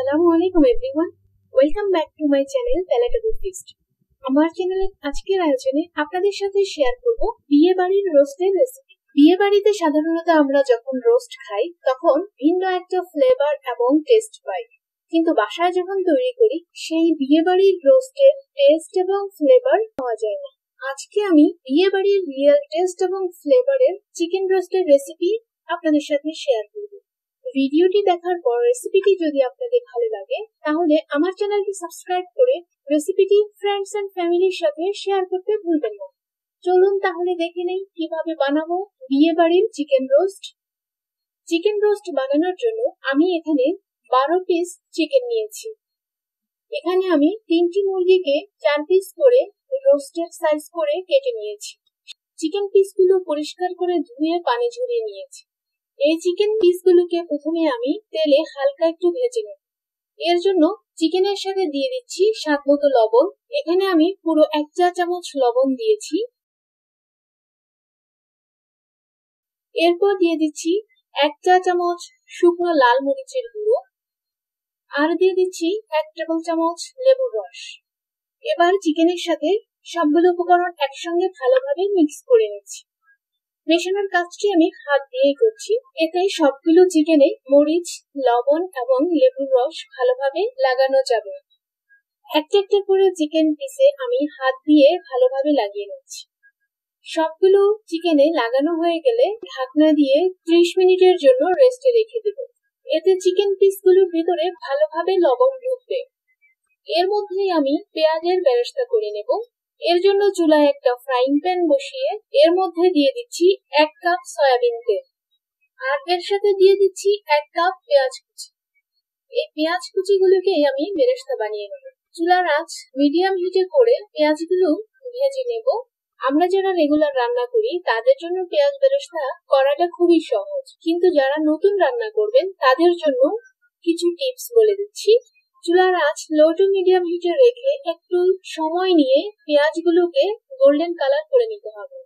আসসালামু আলাইকুম everyone, welcome back to my channel palatable feast. আমার চ্যানেলের আজকের আয়োজনে আপনাদের সাথে শেয়ার করব বিয়ে বাড়ির রোস্টের রেসিপি। বিয়ে বাড়িতে সাধারণত আমরা যখন রোস্ট খাই তখন ভিন্ন একটা ফ্লেভার এবং টেস্ট পাই, কিন্তু বাসায় যখন তৈরি করি সেই বিয়ে বাড়ির রোস্টের টেস্ট এবং ফ্লেভার পাওয়া যায় না। আজকে আমি বিয়ে বাড়ির রিয়েল টেস্ট এবং ফ্লেভারের চিকেন রোস্টের রেসিপি আপনাদের সাথে শেয়ার করব। ভিডিওটি দেখার পর রেসিপিটি যদি আপনাদের ভালো লাগে তাহলে আমার চ্যানেলটি সাবস্ক্রাইব করে রেসিপিটি ফ্রেন্ডস এন্ড ফ্যামিলির সাথে শেয়ার করতে ভুলবেন না। চলুন তাহলে দেখে নেই কিভাবে বানাবো বিয়ে বাড়ির চিকেন রোস্ট। চিকেন রোস্ট বানানোর জন্য আমি এখানে 12 পিস চিকেন নিয়েছি। এখানে আমি 3টি মুরগিকে 4 পিস করে রোস্টের সাইজ করে কেটে নিয়েছি। চিকেন পিসগুলো পরিষ্কার করে ধুয়ে পানি ঝরিয়ে নিয়েছি। এই চিকেন পিসগুলোকে প্রথমে আমি তেলে হালকা একটু ভেজে নেব। এর জন্য চিকেনের সাথে দিয়ে দিচ্ছি স্বাদ মতো লবণ। এখানে আমি পুরো 1 চা চামচ লবণ দিয়েছি। এরপর দিয়ে দিচ্ছি 1 চা চামচ শুকনো লাল মরিচের গুঁড়ো, আর দিয়ে দিচ্ছি 1 টেবিল চামচ লেবুর রস। এবার চিকেনের সাথে সবগুলো উপকরণ একসঙ্গে ভালোভাবে মিক্স করে নিচ্ছি। মেশানোর কাজটি আমি হাত দিয়েই করছি, এতে সবগুলো চিকেনে মরিচ, লবণ এবং লেবুর রস ভালোভাবে লাগানো যাবে। একটা একটা করে চিকেন পিসে আমি হাত দিয়ে ভালোভাবে লাগিয়ে নিচ্ছি। সবগুলো চিকেনে লাগানো হয়ে গেলে ঢাকনা দিয়ে 30 মিনিটের জন্য রেস্টে রেখে দেব। এতে চিকেন পিসগুলোর ভিতরে ভালোভাবে লবণ ঢুকবে। এর মধ্যেই আমি পেঁয়াজের বেরেস্তা করে নেব। এর জন্য চুলায় একটা ফ্রাইং প্যান বসিয়ে এর মধ্যে দিয়ে দিচ্ছি 1 কাপ সয়াবিন তেল, আর এর সাথে দিয়ে দিচ্ছি 1 কাপ পেঁয়াজ কুচি। এই পেঁয়াজ কুচিগুলোকে আমি বেরেস্তা বানিয়ে নেব। চুলার আঁচ মিডিয়াম হিটে করে পেঁয়াজগুলো ভেজে নেব। আমরা যারা রেগুলার রান্না করি তাদের জন্য পেঁয়াজ বেরেস্তা করাটা খুবই সহজ, কিন্তু যারা নতুন রান্না করবেন তাদের জন্য কিছু টিপস বলে দিচ্ছি। চুলার আঁচ লো টু মিডিয়াম হিটে রেখে একটু সময় নিয়ে পেঁয়াজগুলোকে গোল্ডেন কালার করে নিতে হবে।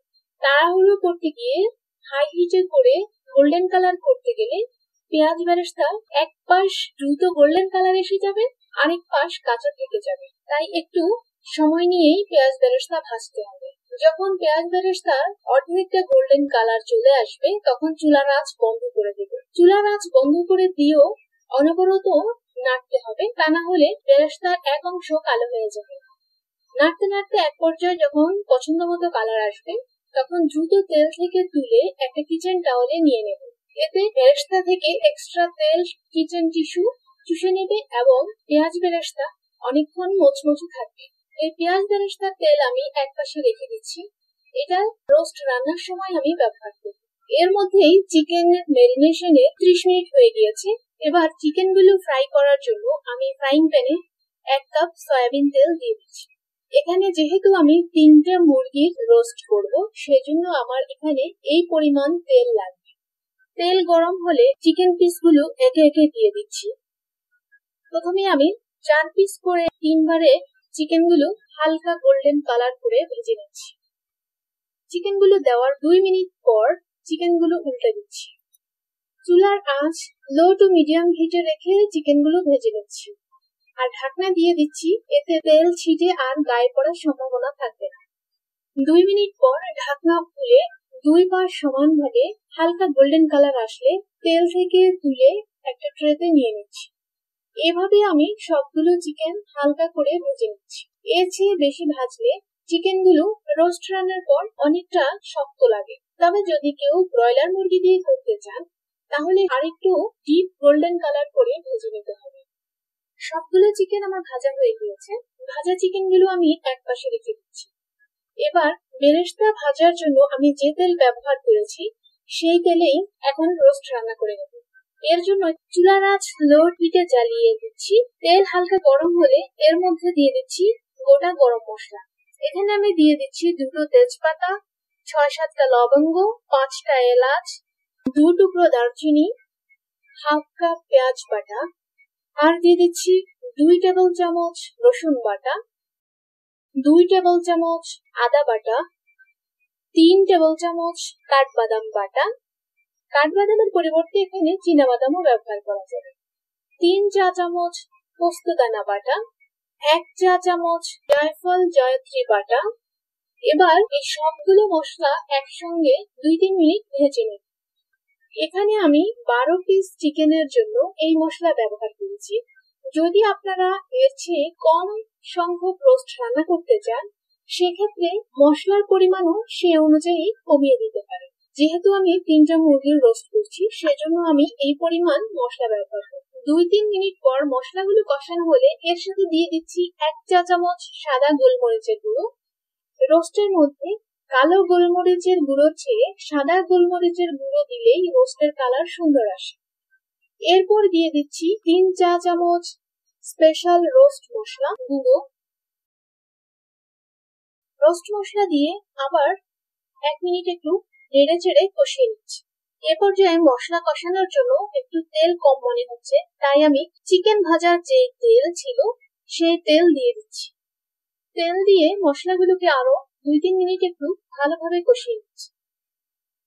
তাড়াহুড়ো করতে গিয়ে হাই হিটে করে গোল্ডেন কালার করতে গেলে পেঁয়াজ বেরেস্তা এক পাশ দ্রুত গোল্ডেন কালার এসে যাবে, আরেক পাশ কাঁচা থেকে যাবে। তাই একটু সময় নিয়েই পেঁয়াজ বেরেস্তা ভাজতে হবে। যখন পেঁয়াজ বেরেস্তার অর্ধেকটা গোল্ডেন কালার চলে আসবে তখন চুলার আঁচ বন্ধ করে দেবে। চুলার আঁচ বন্ধ করে দিয়েও অনবরত নাড়তে হবে, তা না হলে বেরেস্তার এক অংশ কালো হয়ে যাবে। নাড়তে নাড়তে এক পর্যায়ে যখন পছন্দ মতো কালার আসবে তখন দ্রুত তেল থেকে তুলে একটা কিচেন টাওয়ালে নিয়ে নেব। এতে বেরেস্তা থেকে এক্সট্রা তেল কিচেন টিস্যু চুষে নেবে এবং পেঁয়াজ বেরেস্তা অনেকক্ষণ মুচমুচে থাকবে। এই পেঁয়াজ বেরেস্তার তেল আমি এক পাশে রেখে দিচ্ছি। এটা রোস্ট রান্নার সময় আমি ব্যবহার করব। এর মধ্যেই চিকেনের ম্যারিনেশনে 30 মিনিট হয়ে গিয়েছে। এবার চিকেন গুলো ফ্রাই করার জন্য আমি ফ্রাইং প্যানে 1 কাপ সয়াবিন তেল দিয়ে দিচ্ছি। এখানে যেহেতু আমি 3টে মুরগির রোস্ট করব, সেজন্য আমার এখানে এই পরিমাণ তেল লাগবে। তেল গরম হলে চিকেন পিসগুলো একে একে দিয়ে দিচ্ছি। প্রথমে আমি 4 পিস করে 3 বারে চিকেনগুলো হালকা গোল্ডেন কালার করে ভেজে নিচ্ছি। চিকেনগুলো দেওয়ার 2 মিনিট পর চিকেনগুলো উল্টে দিচ্ছি। চুলার আঁচ লো টু মিডিয়াম হিটে রেখে চিকেনগুলো ভেজে নিচ্ছি, আর ঢাকনা দিয়ে দিচ্ছি। এতে তেল ছিটে আর গায়ে পড়ার সম্ভাবনা থাকবে না। 2 মিনিট পর ঢাকনা খুলে 2 পাশ সমানভাবে হালকা গোল্ডেন কালার আসলে তেল থেকে তুলে একটা ট্রেতে নিয়ে নিচ্ছি। এভাবে আমি সবগুলো চিকেন হালকা করে ভেজে নিচ্ছি। এর চেয়ে বেশি ভাজলে চিকেনগুলো রোস্ট রান্নার পর অনেকটা শক্ত লাগে। তবে যদি কেউ ব্রয়লার মুরগি দিয়ে করতে চান তাহলে আরেকটু ডিপ গোল্ডেন কালার করে ভেজে নিতে হবে। সবগুলো চিকেন আমার ভাজা হয়ে গিয়েছে। ভাজা চিকেনগুলো আমি এক পাশে রেখে দিচ্ছি। এবার বেরেস্তা ভাজার জন্য আমি যে তেল ব্যবহার করেছি সেই তেলেই এখন রোস্ট রান্না করে নেব। এর জন্য চুলার আঁচ লো হিটে জ্বালিয়ে দিচ্ছি। তেল হালকা গরম হলে এর মধ্যে দিয়ে দিচ্ছি গোটা গরম মশলা। এখানে আমি দিয়ে দিচ্ছি 2টো তেজপাতা, 6-7টা লবঙ্গ, 5টা এলাচ, 2 টুকরো দারচিনি, হাফ কাপ পেঁয়াজ বাটা, আর দিয়ে দিচ্ছি 2 টেবিল চামচ রসুন বাটা, 2 টেবিল চামচ আদা বাটা, 3 টেবিল চামচ কাঠবাদাম বাটা। কাঠবাদামের পরিবর্তে এখানে চীনাবাদামও ব্যবহার করা যাবে। 3 চা চামচ পোস্তদানা বাটা, 1 চা চামচ জায়ফল জয়ত্রী বাটা। এবার এই সবগুলো মশলা একসঙ্গে 2-3 মিনিট ভেজে নেব। এখানে আমি 12 পিস চিকেনের জন্য এই মশলা ব্যবহার করেছি। যদি আপনারা এর চেয়ে কম সংখ্যক রোস্ট রান্না করতে চান, সেক্ষেত্রে মশলার পরিমাণও সে অনুযায়ী কমিয়ে দিতে পারেন। যেহেতু আমি 3টা মুরগির রোস্ট করছি, সেজন্য আমি এই পরিমাণ মশলা ব্যবহার করব। 2-3 মিনিট পর মশলাগুলো কষানো হলে এর সাথে দিয়ে দিচ্ছি 1 চা চামচ সাদা গোলমরিচের গুঁড়ো। রোস্টের মধ্যে কালো গোলমরিচের গুঁড়োর চেয়ে সাদা গোলমরিচের গুঁড়ো দিলেই রোস্টের কালার সুন্দর আসে। এরপর দিয়ে দিচ্ছি 3 চা চামচ স্পেশাল রোস্ট মশলা গুঁড়ো। রোস্ট মশলা দিয়ে আবার 1 মিনিট একটু নেড়ে চেড়ে কষিয়ে নিচ্ছি। এ পর্যায়ে মশলা কষানোর জন্য একটু তেল কম মনে হচ্ছে, তাই আমি চিকেন ভাজার যে তেল ছিল সেই তেল দিয়ে দিচ্ছি। তেল দিয়ে মশলাগুলোকে আরো 2-3 মিনিট একটু ভালোভাবে কষিয়ে নিচ্ছি।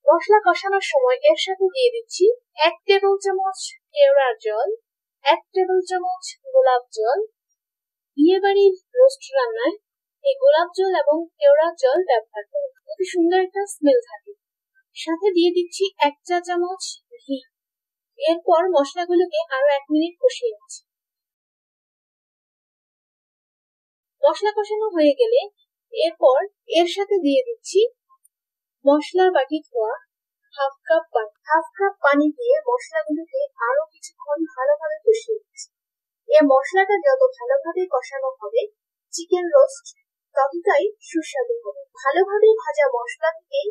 মশলা কষানোর সময় এর সাথে দিয়ে দিচ্ছি 1 টেবিল চামচ কেওড়ার জল, 1 টেবিল চামচ গোলাপ জল। বিয়ে বাড়ির রোস্ট রান্নায় এই গোলাপ জল এবং কেওড়ার জল ব্যবহার করে অতি সুন্দর একটা স্মেল থাকে। সাথে দিয়ে দিচ্ছি 1 চা চামচ ঘি। এরপর মশলাগুলোকে আরো 1 মিনিট কষিয়ে নিচ্ছি। মশলা কষানো হয়ে গেলে এরপর এর সাথে দিয়ে দিচ্ছি মশলার বাটি ধোয়া হাফ কাপ পানি দিয়ে মশলাগুলোকে আরো কিছুক্ষণ ভালোভাবে কষিয়ে নিচ্ছি। এই মশলাটা যত ভালোভাবে কষানো হবে, চিকেন রোস্ট ততটাই সুস্বাদু হবে। ভালোভাবে ভাজা মশলা থেকে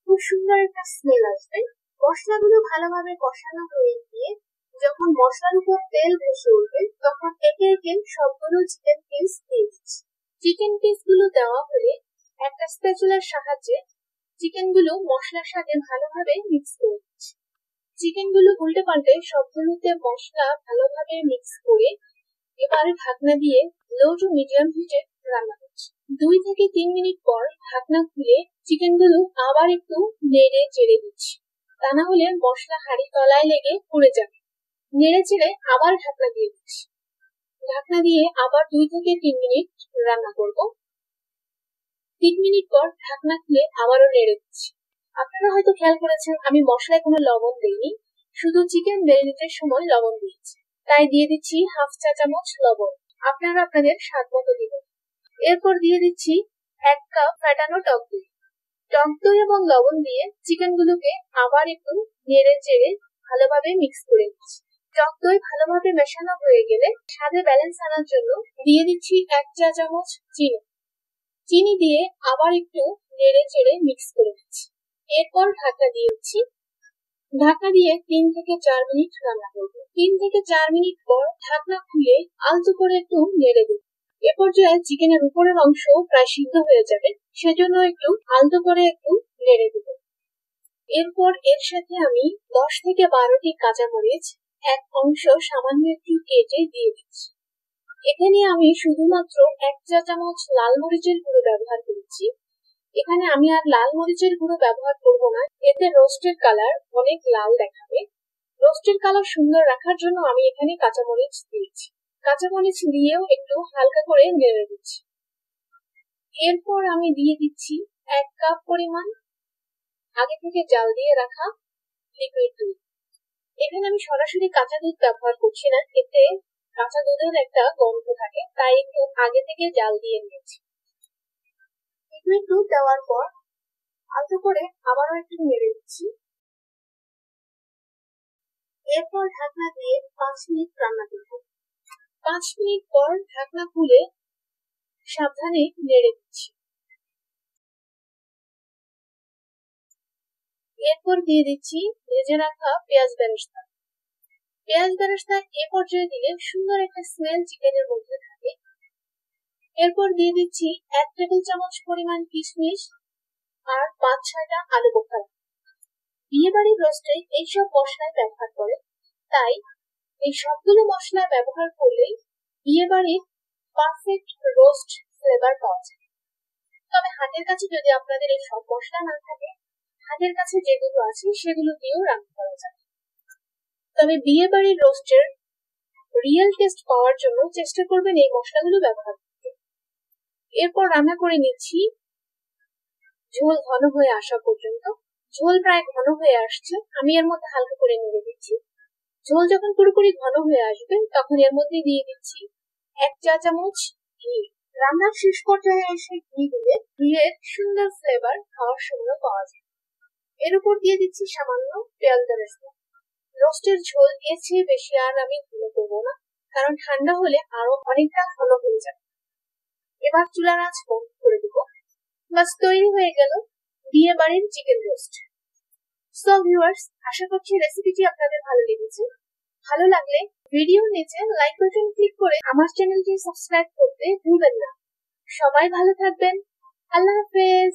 খুব সুন্দর একটা স্মেল আসবে। মশলাগুলো ভালোভাবে কষানো হয়ে গিয়ে যখন মশলার উপর তেল ভেসে উঠবে, তখন একে একে সবগুলো চিকেন পিস দিয়ে দিচ্ছি। চিকেন পিস গুলো দেওয়া হলে একটা স্প্যাচুলার সাহায্যে চিকেন গুলো মশলার সাথে ভালোভাবে মিক্স করে দিচ্ছি। চিকেন গুলো উল্টে পাল্টে সবগুলোতে মশলা ভালোভাবে মিক্স করে এবার ঢাকনা দিয়ে লো টু মিডিয়াম হিটে রান্না করছি। 2 থেকে 3 মিনিট পর ঢাকনা খুলে চিকেন গুলো আবার একটু নেড়ে চেড়ে দিচ্ছি, তা না হলে মশলা হাঁড়ি তলায় লেগে পুড়ে যাবে। নেড়ে চেড়ে আবার ঢাকনা দিয়ে দিচ্ছি। ঢাকনা দিয়ে আবার 2 থেকে 3 মিনিট রান্না করব। 3 মিনিট পর ঢাকনা খুলে আবারও নেড়ে দিচ্ছি। আপনারা হয়তো খেয়াল করেছেন আমি মশলায় কোনো লবণ দেইনি, শুধু চিকেন ম্যারিনেটের সময় লবণ দিয়েছি, তাই দিয়ে দিচ্ছি হাফ চা চামচ লবণ। আপনারা আপনাদের স্বাদ মতো দিবেন। এরপর দিয়ে দিচ্ছি 1 কাপ ফেটানো টক দই। টক দই এবং লবণ দিয়ে চিকেন গুলোকে আবার একটু নেড়ে চেড়ে ভালোভাবে মিক্স করে নিচ্ছি। টক দই ভালোভাবে মেশানো হয়ে গেলে স্বাদে ব্যালেন্স আনার জন্য দিয়ে দিচ্ছি 1 চা চামচ চিনি দিয়ে আবার একটু নেড়ে চেড়ে মিক্স করে নিচ্ছি। এরপর ঢাকনা দিয়ে দিচ্ছি। ঢাকনা দিয়ে 3 থেকে 4 মিনিট রান্না করব। 3 থেকে 4 মিনিট পর ঢাকনা খুলে আলতো করে একটু নেড়ে দেব। এ পর্যায়ে চিকেনের উপরের অংশ প্রায় সিদ্ধ হয়ে যাবে, সেজন্য একটু আলতো করে একটু নেড়ে দেব। এরপর এর সাথে আমি 10 থেকে 12টি কাঁচামরিচ এক অংশ সামান্য একটু কেটে দিয়ে দিচ্ছি। এখানে আমি শুধুমাত্র 1 চা চামচ লাল মরিচের গুঁড়ো ব্যবহার করেছি। এখানে আমি আর লাল মরিচের গুঁড়ো ব্যবহার করব না, এতে রোস্টের কালার অনেক লাল দেখাবে। রোস্টের কালার সুন্দর রাখার জন্য আমি এখানে কাঁচামরিচ দিয়েছি। কাঁচামরিচ দিয়েও একটু হালকা করে নেড়ে দিচ্ছি। এরপর আমি দিয়ে দিচ্ছি 1 কাপ পরিমাণ আগে থেকে জাল দিয়ে রাখা লিকুইড দুধ। এখানে আমি সরাসরি কাঁচা দুধ ব্যবহার করছি না, এতে কাঁচা দুধের একটা গন্ধ থাকে, তাই একটু আগে থেকে জাল দিয়ে নিয়েছি। লিকুইড দুধ দেওয়ার পর আলতো করে আবারও একটু নেড়ে দিচ্ছি। এরপর ঢাকনা দিয়ে 5 মিনিট রান্না করব। 5 মিনিট পর ঢাকনা খুলে সাবধানে নেড়ে দিচ্ছি। এরপর দিয়ে দিচ্ছি ভেজে রাখা পেঁয়াজ বেরেস্তা। পেঁয়াজ বেরেস্তা এ পর্যায়ে দিলে সুন্দর একটা স্মেল চিকেনের মধ্যে থাকে। এরপর দিয়ে দিচ্ছি 1 টেবিল চামচ পরিমাণ কিশমিশ আর 5-6টা আলু বোখরা। বিয়ে বাড়ির রোস্টে এইসব মশলা ব্যবহার করে, তাই এই সবগুলো মশলা ব্যবহার করলেই বিয়ে বাড়ির পারফেক্ট রোস্ট ফ্লেভার পাওয়া যায়। তবে হাতের কাছে যদি আপনাদের এই সব মশলা না থাকে, হাতের কাছে যেগুলো আছে সেগুলো দিয়েও রান্না করা যায়। তবে বিয়ে বাড়ির রোস্টের রিয়েল টেস্ট পাওয়ার জন্য চেষ্টা করবেন এই মশলাগুলো ব্যবহার করতে। এরপর রান্না করে নিচ্ছি ঝোল ঘন হয়ে আসা পর্যন্ত। ঝোল প্রায় ঘন হয়ে আসছে, আমি এর মধ্যে হালকা করে নেড়ে দিচ্ছি। ঝোল যখন পুরোপুরি ঘন হয়ে আসবে তখন এর মধ্যে দিয়ে দিচ্ছি 1 চা চামচ ঘি। রান্নার শেষ পর্যায়ে এসে ঘি দিলে ঘিয়ের সুন্দর ফ্লেভার খাওয়ার সময় পাওয়া যায়। এর উপর দিয়ে দিচ্ছি সামান্য তেল বেরেস্তা। রোস্টের ঝোল এর চেয়ে বেশি আর আমি ঘন করবো না, কারণ ঠান্ডা হলে আরো অনেকটা ঘন হয়ে যাবে। এবার চুলার আঁচ বন্ধ করে দিব। বাস তৈরি হয়ে গেল বিয়ে বাড়ির চিকেন রোস্ট। সো ভিউয়ার্স, আশা করছি রেসিপিটি আপনাদের ভালো লেগেছে। ভালো লাগলে ভিডিওর নিচে লাইক বাটন ক্লিক করে আমার চ্যানেলটি সাবস্ক্রাইব করতে ভুলবেন না। সবাই ভালো থাকবেন। আল্লাহ হাফেজ।